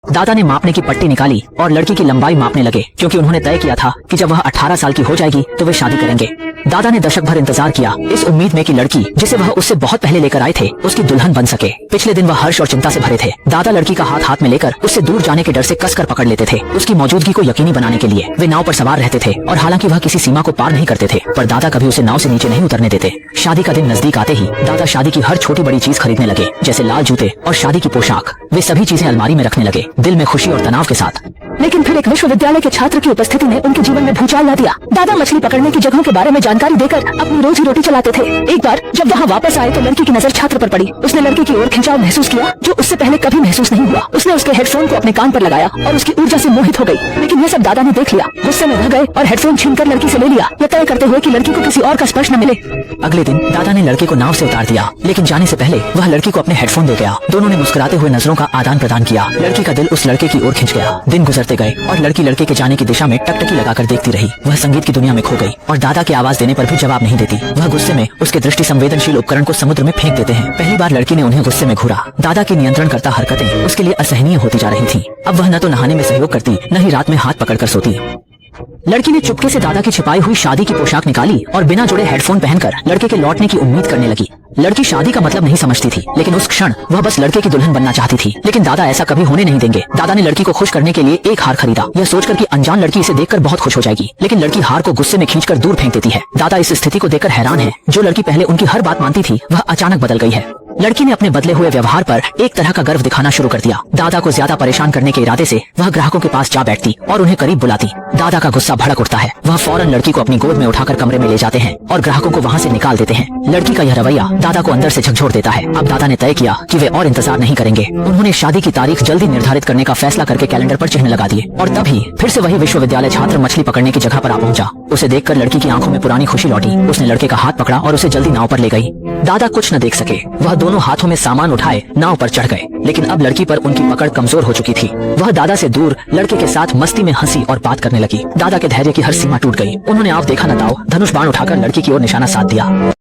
दादा ने मापने की पट्टी निकाली और लड़की की लंबाई मापने लगे, क्योंकि उन्होंने तय किया था कि जब वह 18 साल की हो जाएगी तो वे शादी करेंगे। दादा ने दशक भर इंतजार किया, इस उम्मीद में कि लड़की जिसे वह उससे बहुत पहले लेकर आए थे उसकी दुल्हन बन सके। पिछले दिन वह हर्ष और चिंता से भरे थे। दादा लड़की का हाथ हाथ में लेकर उससे दूर जाने के डर से कसकर पकड़ लेते थे। उसकी मौजूदगी को यकीनी बनाने के लिए वे नाव पर सवार रहते थे और हालांकि वह किसी सीमा को पार नहीं करते थे, पर दादा कभी उसे नाव से नीचे नहीं उतरने देते। शादी का दिन नजदीक आते ही दादा शादी की हर छोटी बड़ी चीज खरीदने लगे, जैसे लाल जूते और शादी की पोशाक। वे सभी चीजें अलमारी में रखने लगे, दिल में खुशी और तनाव के साथ। लेकिन फिर एक विश्वविद्यालय के छात्र की उपस्थिति ने उनके जीवन में भूचाल ला दिया। दादा मछली पकड़ने की जगहों के बारे में जानकारी देकर अपनी रोजी रोटी चलाते थे। एक बार जब वहाँ वापस आए तो लड़की की नजर छात्र पर पड़ी। उसने लड़के की ओर खिंचाव महसूस किया जो उससे पहले कभी महसूस नहीं हुआ। उसने उसके हेडफोन को अपने कान पर लगाया और उसकी ऊर्जा से मोहित हो गई। लेकिन यह सब दादा ने देख लिया, गुस्से में रह गए और हेडफोन छीनकर लड़की से ले लिया, यह तय करते हुए कि लड़की को किसी और का स्पर्श न मिले। अगले दिन दादा ने लड़के को नाव से उतार दिया, लेकिन जाने से पहले वह लड़की को अपने हेडफोन दे गया। दोनों ने मुस्कुराते हुए नजरों का आदान प्रदान किया। लड़की का दिल उस लड़के की ओर खिंच गया। दिन गुजरते गए और लड़की लड़के के जाने की दिशा में टकटकी लगाकर देखती रही। वह संगीत की दुनिया में खो गई और दादा के आवाज देने पर भी जवाब नहीं देती। वह गुस्से में उसके दृष्टि संवेदनशील उपकरण को समुद्र में फेंक देते हैं। पहली बार लड़की ने उन्हें गुस्से में घूरा। दादा की नियंत्रण करता हरकतें उसके लिए असहनीय होती जा रही थी। अब वह न तो नहाने में सहयोग करती, न ही रात में हाथ पकड़कर सोती। लड़की ने चुपके से दादा की छिपाई हुई शादी की पोशाक निकाली और बिना जुड़े हेडफोन पहनकर लड़के के लौटने की उम्मीद करने लगी। लड़की शादी का मतलब नहीं समझती थी, लेकिन उस क्षण वह बस लड़के की दुल्हन बनना चाहती थी। लेकिन दादा ऐसा कभी होने नहीं देंगे। दादा ने लड़की को खुश करने के लिए एक हार खरीदा, यह सोचकर कि अनजान लड़की इसे देखकर बहुत खुश हो जाएगी। लेकिन लड़की हार को गुस्से में खींचकर दूर फेंक देती है। दादा इस स्थिति को देखकर हैरान है। जो लड़की पहले उनकी हर बात मानती थी वह अचानक बदल गई है। लड़की ने अपने बदले हुए व्यवहार पर एक तरह का गर्व दिखाना शुरू कर दिया। दादा को ज्यादा परेशान करने के इरादे से वह ग्राहकों के पास जा बैठती और उन्हें करीब बुलाती। दादा का गुस्सा भड़क उठता है। वह फौरन लड़की को अपनी गोद में उठाकर कमरे में ले जाते हैं और ग्राहकों को वहाँ से निकाल देते हैं। लड़की का यह रवैया दादा को अंदर से झकझोर देता है। अब दादा ने तय किया कि वे और इंतजार नहीं करेंगे। उन्होंने शादी की तारीख जल्दी निर्धारित करने का फैसला करके कैलेंडर पर चिन्ह लगा दिए। और तभी फिर से वही विश्वविद्यालय छात्र मछली पकड़ने की जगह पर आ पहुंचा। उसे देखकर लड़की की आंखों में पुरानी खुशी लौटी। उसने लड़के का हाथ पकड़ा और उसे जल्दी नाव पर ले गई। दादा कुछ न देख सके। वह दोनों हाथों में सामान उठाए नाव पर चढ़ गए। लेकिन अब लड़की पर उनकी पकड़ कमजोर हो चुकी थी। वह दादा से दूर लड़के के साथ मस्ती में हंसी और बात करने लगी। दादा के धैर्य की हर सीमा टूट गई। उन्होंने आप देखा न दाव धनुष बाण उठाकर लड़की की ओर निशाना साध दिया।